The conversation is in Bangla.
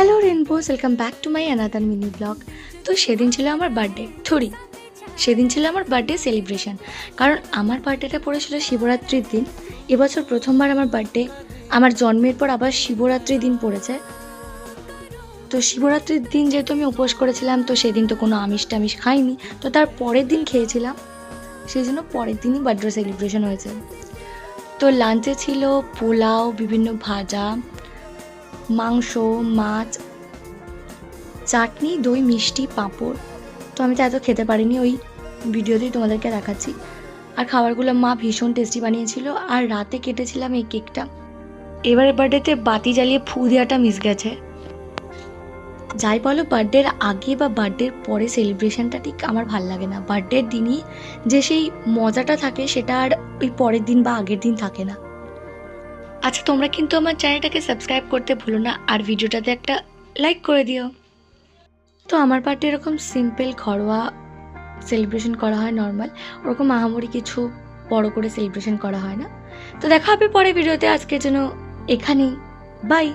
Hello rainbows, welcome back to my another mini blog. তো সেদিন ছিল আমার বার্থডে, সেদিন ছিল আমার বার্থডে সেলিব্রেশন। কারণ আমার বার্থডেটা পড়েছিল শিবরাত্রির দিন। এবছর প্রথমবার আমার বার্থডে আমার জন্মের পর আবার শিবরাত্রির দিন পড়েছে। তো শিবরাত্রির দিন যেহেতু আমি উপোস করেছিলাম, তো সেদিন তো কোনো আমিষ টামিষ খাইনি, তো তার পরের দিন খেয়েছিলাম, সেই জন্য পরের দিনই বার্থডে সেলিব্রেশন হয়েছে। তো লাঞ্চে ছিল পোলাও, বিভিন্ন ভাজা, মাংস, মাছ, চাটনি, দই, মিষ্টি, পাঁপড়। তো আমি তো এত খেতে পারিনি, ওই ভিডিওতেই তোমাদেরকে দেখাচ্ছি। আর খাবারগুলো মা ভীষণ টেস্টি বানিয়েছিল। আর রাতে কেটেছিলাম এই কেকটা। এবারে বার্থডেতে বাতি জ্বালিয়ে ফু দেওয়াটা মিস গেছে। যাই বলো, বার্থডের আগে বা বার্থডের পরে সেলিব্রেশনটা ঠিক আমার ভাল লাগে না। বার্থডের দিনই যে সেই মজাটা থাকে, সেটা আর ওই পরের দিন বা আগের দিন থাকে না। আচ্ছা, তোমরা কিন্তু আমার চ্যানেলটাকে সাবস্ক্রাইব করতে ভুলো না, আর ভিডিওটাতে একটা লাইক করে দিও। তো আমার বার্থডে এরকম সিম্পল ঘরোয়া সেলিব্রেশন করা হয়, নর্মাল, ওরকম আহামরি কিছু বড় করে সেলিব্রেশন করা হয় না। তো দেখা হবে পরে ভিডিওতে, আজকের জন্য এখানেই, বাই।